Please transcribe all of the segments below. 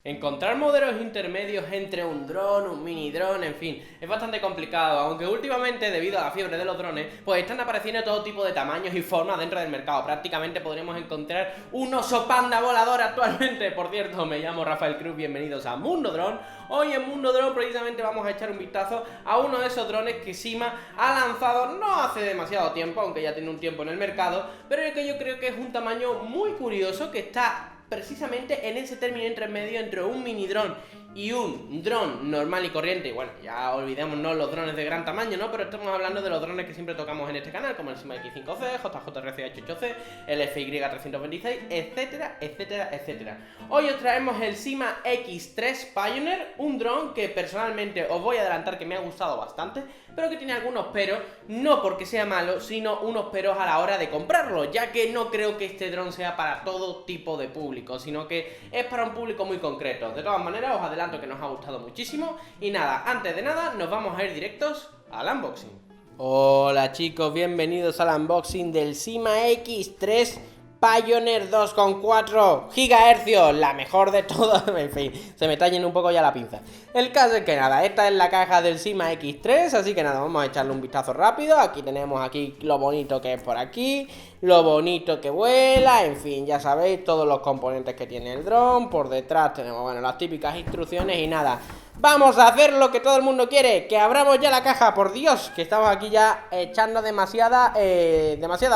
Encontrar modelos intermedios entre un dron, un mini dron, en fin, es bastante complicado, aunque últimamente, debido a la fiebre de los drones, pues están apareciendo todo tipo de tamaños y formas dentro del mercado. Prácticamente podremos encontrar un oso panda volador actualmente. Por cierto, me llamo Rafael Cruz, bienvenidos a Mundo Drone. Hoy en Mundo Drone precisamente vamos a echar un vistazo a uno de esos drones que Syma ha lanzado no hace demasiado tiempo, aunque ya tiene un tiempo en el mercado, pero el que yo creo que es un tamaño muy curioso, que está precisamente en ese término entre medio entre un mini dron y un dron normal y corriente. Bueno, ya olvidémonos los drones de gran tamaño, ¿no? Pero estamos hablando de los drones que siempre tocamos en este canal, como el Syma X5C, JJRC-H8C, el FY326, etcétera, etcétera, etcétera. Hoy os traemos el Syma X3 Pioneer, un dron que personalmente os voy a adelantar que me ha gustado bastante, pero que tiene algunos peros, no porque sea malo, sino unos peros a la hora de comprarlo, ya que no creo que este dron sea para todo tipo de público, sino que es para un público muy concreto. De todas maneras, os adelanto que nos ha gustado muchísimo. Y nada, antes de nada, nos vamos a ir directos al unboxing. Hola chicos, bienvenidos al unboxing del Syma X3 Pioneer 2,4 GHz, la mejor de todas. En fin, se me está yendo un poco ya la pinza. El caso es que nada, esta es la caja del Syma X3, así que nada, vamos a echarle un vistazo rápido. Aquí tenemos lo bonito que es por aquí, lo bonito que vuela, en fin, ya sabéis todos los componentes que tiene el dron. Por detrás tenemos, bueno, las típicas instrucciones y nada. Vamos a hacer lo que todo el mundo quiere, que abramos ya la caja, por Dios, que estamos aquí ya echando demasiada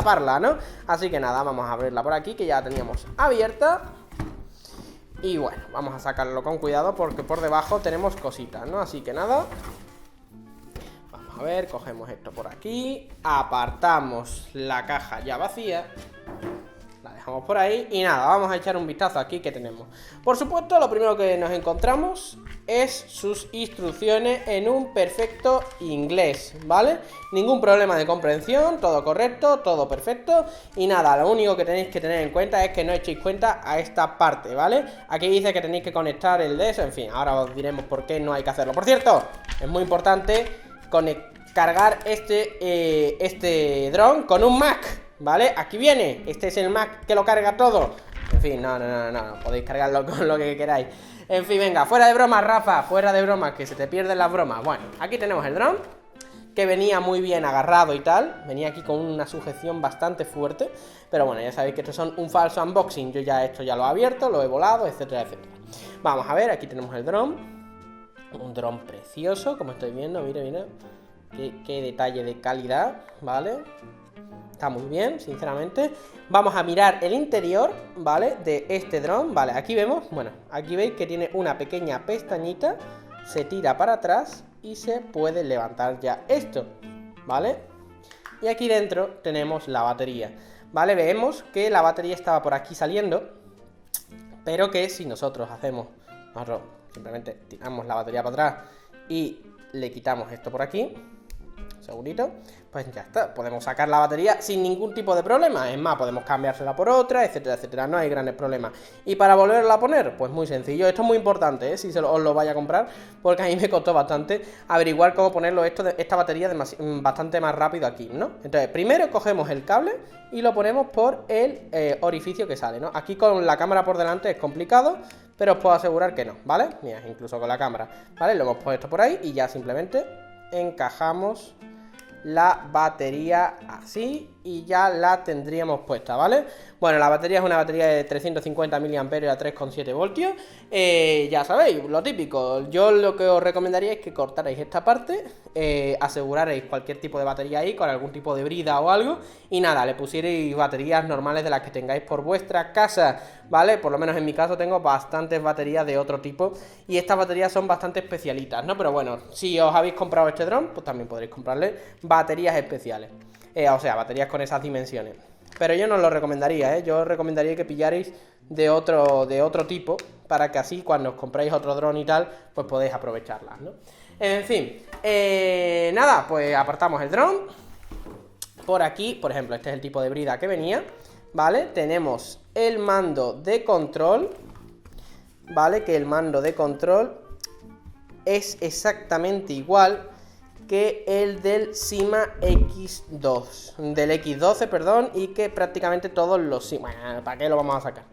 parla, ¿no? Así que nada, vamos a abrirla por aquí, que ya la teníamos abierta. Y bueno, vamos a sacarlo con cuidado porque por debajo tenemos cositas, ¿no? Así que nada, vamos a ver, cogemos esto por aquí, apartamos la caja ya vacía, la dejamos por ahí y nada, vamos a echar un vistazo aquí que tenemos. Por supuesto, lo primero que nos encontramos es sus instrucciones en un perfecto inglés, ¿vale? Ningún problema de comprensión, todo correcto, todo perfecto. Y nada, lo único que tenéis que tener en cuenta es que no echéis cuenta a esta parte, ¿vale? Aquí dice que tenéis que conectar el de eso, en fin, ahora os diremos por qué no hay que hacerlo. Por cierto, es muy importante cargar este dron con un Mac, ¿vale? Aquí viene, este es el Mac que lo carga todo. En fin, no, podéis cargarlo con lo que queráis. En fin, venga, fuera de bromas, Rafa, fuera de bromas, que se te pierden las bromas. Bueno, aquí tenemos el dron, que venía muy bien agarrado y tal. Venía aquí con una sujeción bastante fuerte. Pero bueno, ya sabéis que estos son un falso unboxing. Yo ya esto ya lo he abierto, lo he volado, etcétera, etcétera. Vamos a ver, aquí tenemos el dron. Un dron precioso, como estáis viendo, mire. Qué detalle de calidad, ¿vale? Está muy bien, sinceramente. Vamos a mirar el interior, ¿vale? De este dron, ¿vale? Aquí vemos, bueno, aquí veis que tiene una pequeña pestañita. Se tira para atrás y se puede levantar ya esto, ¿vale? Y aquí dentro tenemos la batería, ¿vale? Vemos que la batería estaba por aquí saliendo, pero que si nosotros simplemente tiramos la batería para atrás y le quitamos esto por aquí, segurito, pues ya está, podemos sacar la batería sin ningún tipo de problema. Es más, podemos cambiársela por otra, etcétera, etcétera, no hay grandes problemas. Y para volverla a poner, pues muy sencillo. Esto es muy importante, si os lo vaya a comprar, porque a mí me costó bastante averiguar cómo ponerlo esta batería bastante más rápido aquí, ¿no? Entonces, primero cogemos el cable y lo ponemos por el orificio que sale, ¿no? Aquí con la cámara por delante es complicado, pero os puedo asegurar que no, ¿vale? Mira, incluso con la cámara, ¿vale? Lo hemos puesto por ahí y ya simplemente encajamos la batería así y ya la tendríamos puesta, ¿vale? Bueno, la batería es una batería de 350 mAh a 3,7 voltios. Ya sabéis, lo típico. Yo lo que os recomendaría es que cortarais esta parte, asegurarais cualquier tipo de batería ahí con algún tipo de brida o algo y nada, le pusierais baterías normales de las que tengáis por vuestra casa, ¿vale? Por lo menos en mi caso tengo bastantes baterías de otro tipo y estas baterías son bastante especialitas, ¿no? Pero bueno, si os habéis comprado este dron, pues también podréis comprarle baterías especiales, o sea, baterías con esas dimensiones. Pero yo no lo recomendaría, Yo os recomendaría que pillarais de otro tipo, para que así cuando os compréis otro dron y tal, pues podéis aprovecharlas, ¿no? En fin, nada, pues apartamos el dron. Por aquí, por ejemplo, este es el tipo de brida que venía, ¿vale? Tenemos el mando de control, ¿vale? Que el mando de control es exactamente igual que el del Sima X2, del X12, perdón, y que prácticamente todos los Sima... Bueno, ¿para qué lo vamos a sacar?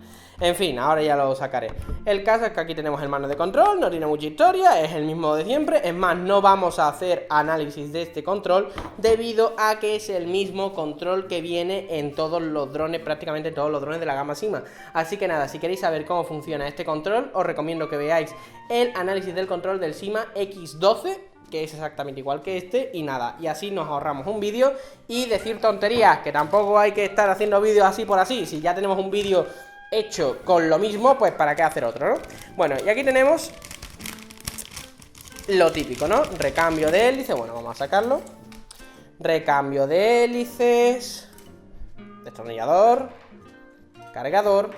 En fin, ahora ya lo sacaré. El caso es que aquí tenemos el mando de control, no tiene mucha historia, es el mismo de siempre. Es más, no vamos a hacer análisis de este control debido a que es el mismo control que viene en todos los drones, prácticamente todos los drones de la gama Sima. Así que nada, si queréis saber cómo funciona este control, os recomiendo que veáis el análisis del control del Sima X12, que es exactamente igual que este, y nada, y así nos ahorramos un vídeo y decir tonterías, que tampoco hay que estar haciendo vídeos así por así. Si ya tenemos un vídeo hecho con lo mismo, pues para qué hacer otro, ¿no? Bueno, y aquí tenemos lo típico, ¿no? Recambio de hélices, bueno, vamos a sacarlo. Recambio de hélices, destornillador, cargador.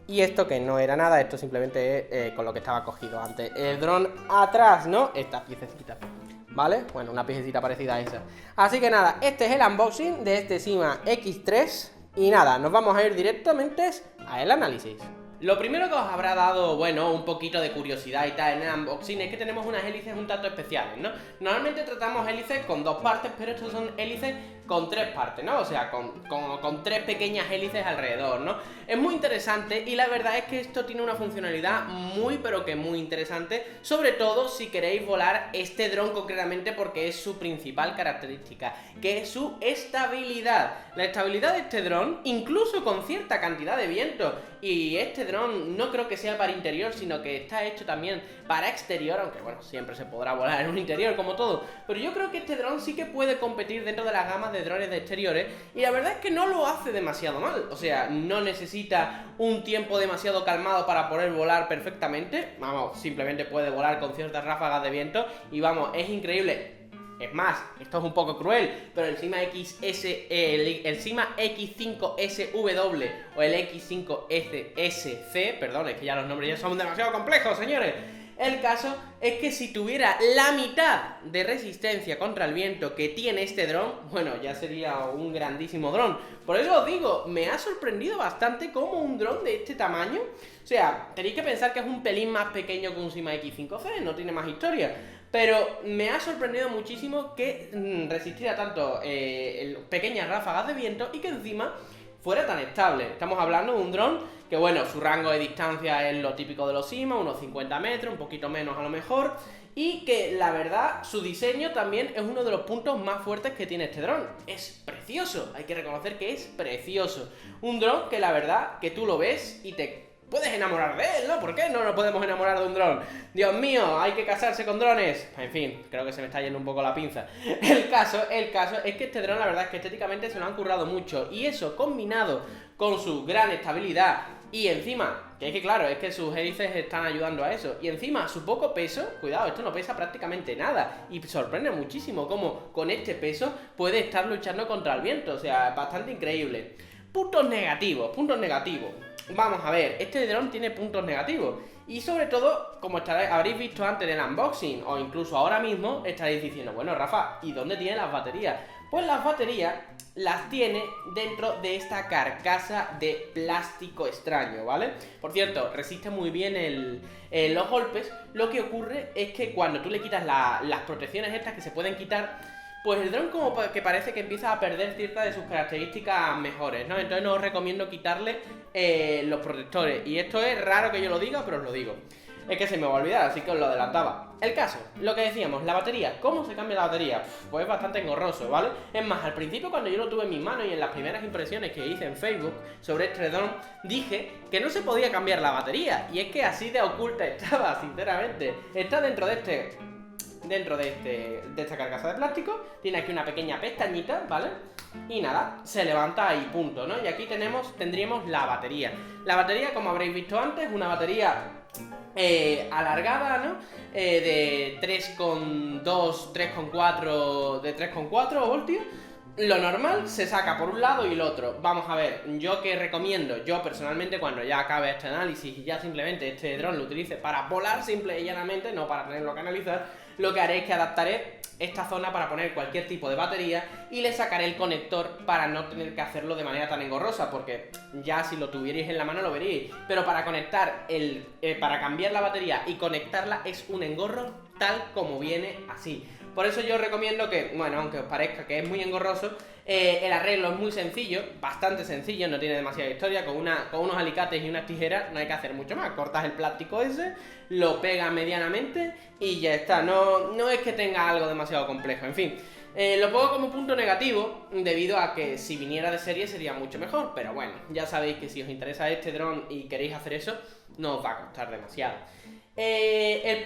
Y esto que no era nada, esto simplemente es con lo que estaba cogido antes. El dron atrás, ¿no? Esta piececita, ¿vale? Bueno, una piececita parecida a esa. Así que nada, este es el unboxing de este Sima X3. Y nada, nos vamos a ir directamente al análisis. Lo primero que os habrá dado, bueno, un poquito de curiosidad y tal en el unboxing es que tenemos unas hélices un tanto especiales, ¿no? Normalmente tratamos hélices con 2 partes, pero estos son hélices con 3 partes, ¿no? O sea, con 3 pequeñas hélices alrededor, ¿no? Es muy interesante y la verdad es que esto tiene una funcionalidad muy, pero que muy interesante, sobre todo si queréis volar este dron concretamente, porque es su principal característica, que es su estabilidad. La estabilidad de este dron, incluso con cierta cantidad de viento, y este dron no creo que sea para interior, sino que está hecho también para exterior, aunque bueno, siempre se podrá volar en un interior como todo, pero yo creo que este dron sí que puede competir dentro de las gamas de drones de exteriores, y la verdad es que no lo hace demasiado mal. O sea, no necesita un tiempo demasiado calmado para poder volar perfectamente, vamos, simplemente puede volar con ciertas ráfagas de viento, y vamos, es increíble. Es más, esto es un poco cruel, pero el Sima el Sima X5SW o el X5SC, perdón, es que ya los nombres ya son demasiado complejos, señores. El caso es que si tuviera la mitad de resistencia contra el viento que tiene este dron, bueno, ya sería un grandísimo dron. Por eso os digo, me ha sorprendido bastante cómo un dron de este tamaño, o sea, tenéis que pensar que es un pelín más pequeño que un Sima X5C, no tiene más historia. Pero me ha sorprendido muchísimo que resistiera tanto pequeñas ráfagas de viento y que encima fuera tan estable. Estamos hablando de un dron que, bueno, su rango de distancia es lo típico de los Sima, unos 50 metros, un poquito menos a lo mejor, y que la verdad su diseño también es uno de los puntos más fuertes que tiene este dron. Es precioso, hay que reconocer que es precioso. Un dron que la verdad que tú lo ves y te puedes enamorar de él, ¿no? ¿Por qué no nos podemos enamorar de un dron? Dios mío, hay que casarse con drones. En fin, creo que se me está yendo un poco la pinza. El caso es que este dron, la verdad es que estéticamente se lo han currado mucho. Y eso, combinado con su gran estabilidad y encima, que es que claro, es que sus hélices están ayudando a eso. Y encima, su poco peso, cuidado, esto no pesa prácticamente nada. Y sorprende muchísimo cómo con este peso puede estar luchando contra el viento. O sea, bastante increíble. Puntos negativos. Vamos a ver, este dron tiene puntos negativos. Y sobre todo, como habréis visto antes en el unboxing, o incluso ahora mismo, estaréis diciendo, bueno, Rafa, ¿y dónde tiene las baterías? Pues las baterías las tiene dentro de esta carcasa de plástico extraño, ¿vale? Por cierto, resiste muy bien los golpes. Lo que ocurre es que cuando tú le quitas las protecciones estas que se pueden quitar, pues el dron como que parece que empieza a perder ciertas de sus características mejores, ¿no? Entonces no os recomiendo quitarle los protectores. Y esto es raro que yo lo diga, pero os lo digo. Es que se me va a olvidar, así que os lo adelantaba. El caso, lo que decíamos, la batería. ¿Cómo se cambia la batería? Pues es bastante engorroso, ¿vale? Es más, al principio cuando yo lo tuve en mis manos y en las primeras impresiones que hice en Facebook sobre este dron, dije que no se podía cambiar la batería. Y es que así de oculta estaba, sinceramente. Está dentro de esta carcasa de plástico, tiene aquí una pequeña pestañita, ¿vale? Y nada, se levanta y punto, ¿no? Y aquí tendríamos la batería. La batería, como habréis visto antes, una batería alargada, ¿no? De 3,2, 3,4, de 3,4 voltios. Lo normal se saca por un lado y el otro. Vamos a ver, yo que recomiendo, yo personalmente cuando ya acabe este análisis y ya simplemente este dron lo utilice para volar simple y llanamente, no para tenerlo que analizar, lo que haré es que adaptaré esta zona para poner cualquier tipo de batería y le sacaré el conector para no tener que hacerlo de manera tan engorrosa, porque ya si lo tuvierais en la mano lo veríais, pero para conectar para cambiar la batería y conectarla es un engorro tal como viene así. Por eso yo recomiendo que, bueno, aunque os parezca que es muy engorroso, el arreglo es muy sencillo, bastante sencillo, no tiene demasiada historia. Con unos alicates y unas tijeras no hay que hacer mucho más. Cortas el plástico ese, lo pegas medianamente y ya está. No es que tenga algo demasiado complejo, en fin. Lo pongo como punto negativo debido a que si viniera de serie sería mucho mejor, pero bueno, ya sabéis que si os interesa este dron y queréis hacer eso, no os va a costar demasiado.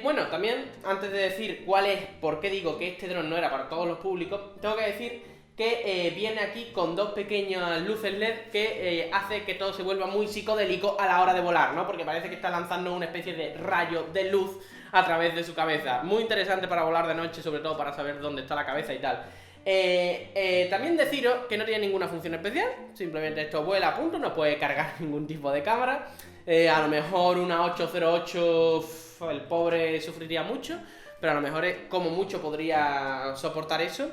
Bueno, también antes de decir por qué digo que este dron no era para todos los públicos, tengo que decir que viene aquí con dos pequeñas luces LED que hace que todo se vuelva muy psicodélico a la hora de volar, ¿no? Porque parece que está lanzando una especie de rayo de luz a través de su cabeza. Muy interesante para volar de noche, sobre todo para saber dónde está la cabeza y tal. También deciros que no tiene ninguna función especial, simplemente esto vuela a punto, no puede cargar ningún tipo de cámara. A lo mejor una 808, el pobre sufriría mucho, pero a lo mejor como mucho podría soportar eso.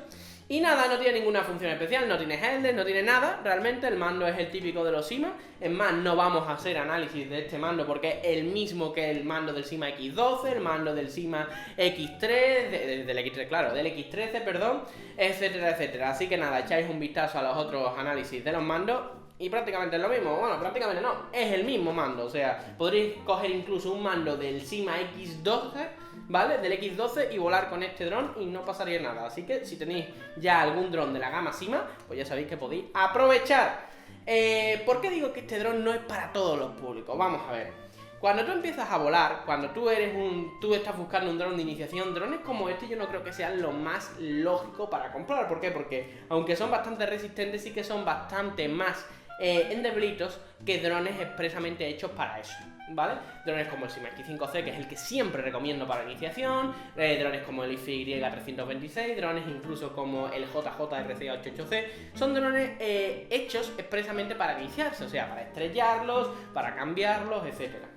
Y nada, no tiene ninguna función especial, no tiene headless, no tiene nada, realmente el mando es el típico de los Syma. Es más, no vamos a hacer análisis de este mando porque es el mismo que el mando del Syma X12, el mando del Syma X3, del X3, claro, del X13, perdón, etcétera, etcétera. Así que nada, echáis un vistazo a los otros análisis de los mandos y prácticamente es lo mismo. Bueno, prácticamente no, es el mismo mando, o sea, podréis coger incluso un mando del Syma X12, ¿vale? Del X12 y volar con este dron y no pasaría nada. Así que si tenéis ya algún dron de la gama Syma, pues ya sabéis que podéis aprovechar. ¿Por qué digo que este dron no es para todos los públicos? Vamos a ver. Cuando tú empiezas a volar, cuando tú estás buscando un dron de iniciación, drones como este yo no creo que sean lo más lógico para comprar. ¿Por qué? Porque aunque son bastante resistentes, sí que son bastante más endeblitos que drones expresamente hechos para eso, ¿vale? Drones como el Syma X5C, que es el que siempre recomiendo para iniciación, drones como el FY326, drones incluso como el JJ-RC88C, son drones hechos expresamente para iniciarse, o sea, para estrellarlos, para cambiarlos, etcétera.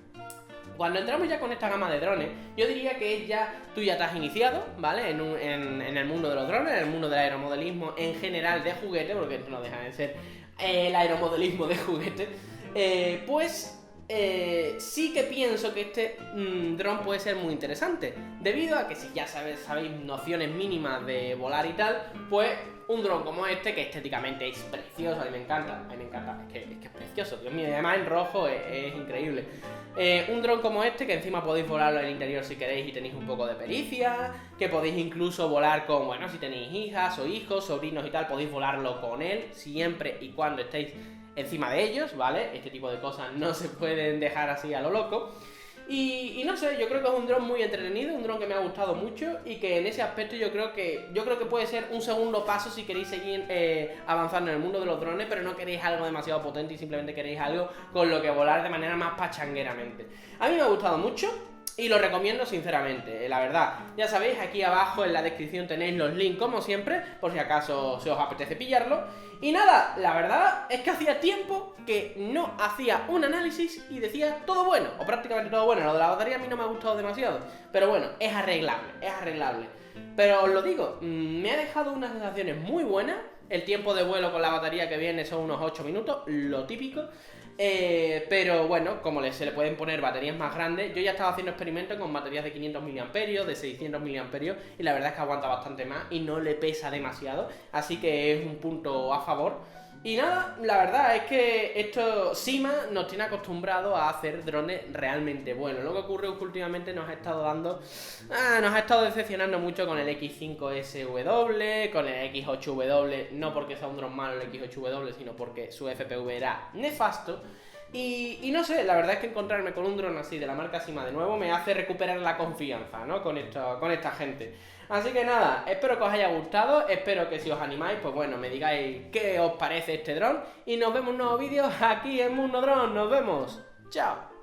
Cuando entramos ya con esta gama de drones, yo diría que tú ya te has iniciado, ¿vale? En el mundo de los drones, en el mundo del aeromodelismo en general de juguete, porque esto no deja de ser el aeromodelismo de juguete, sí que pienso que este dron puede ser muy interesante, debido a que si ya sabéis nociones mínimas de volar y tal, pues un dron como este, que estéticamente es precioso, a mí me encanta, es que es precioso, Dios mío, y además en rojo es increíble. Un dron como este, que encima podéis volarlo en el interior si queréis y tenéis un poco de pericia, que podéis incluso volar con, bueno, si tenéis hijas o hijos, sobrinos y tal, podéis volarlo con él, siempre y cuando estéis encima de ellos, ¿vale? Este tipo de cosas no se pueden dejar así a lo loco. Y no sé, yo creo que es un dron muy entretenido, un dron que me ha gustado mucho y que en ese aspecto yo creo que puede ser un segundo paso si queréis seguir avanzando en el mundo de los drones, pero no queréis algo demasiado potente y simplemente queréis algo con lo que volar de manera más pachangueramente. A mí me ha gustado mucho y lo recomiendo sinceramente, la verdad. Ya sabéis, aquí abajo en la descripción tenéis los links como siempre, por si acaso se os apetece pillarlo. Y nada, la verdad es que hacía tiempo que no hacía un análisis y decía todo bueno, o prácticamente todo bueno. Lo de la batería a mí no me ha gustado demasiado, pero bueno, es arreglable. Pero os lo digo, me ha dejado unas sensaciones muy buenas. El tiempo de vuelo con la batería que viene son unos 8 minutos, lo típico. Pero bueno, como se le pueden poner baterías más grandes, yo ya estaba haciendo experimentos con baterías de 500 mAh, de 600 mAh, y la verdad es que aguanta bastante más y no le pesa demasiado, así que es un punto a favor. Y nada, la verdad es que Syma nos tiene acostumbrados a hacer drones realmente buenos. Lo que ocurre es que últimamente nos ha estado decepcionando mucho con el X5SW, con el X8W, no porque sea un dron malo el X8W, sino porque su FPV era nefasto. Y no sé, la verdad es que encontrarme con un dron así de la marca Syma de nuevo me hace recuperar la confianza, ¿no? Con esta gente. Así que nada, espero que os haya gustado, espero que si os animáis, pues bueno, me digáis qué os parece este dron. Y nos vemos en nuevos vídeos aquí en Mundo Dron, nos vemos, chao.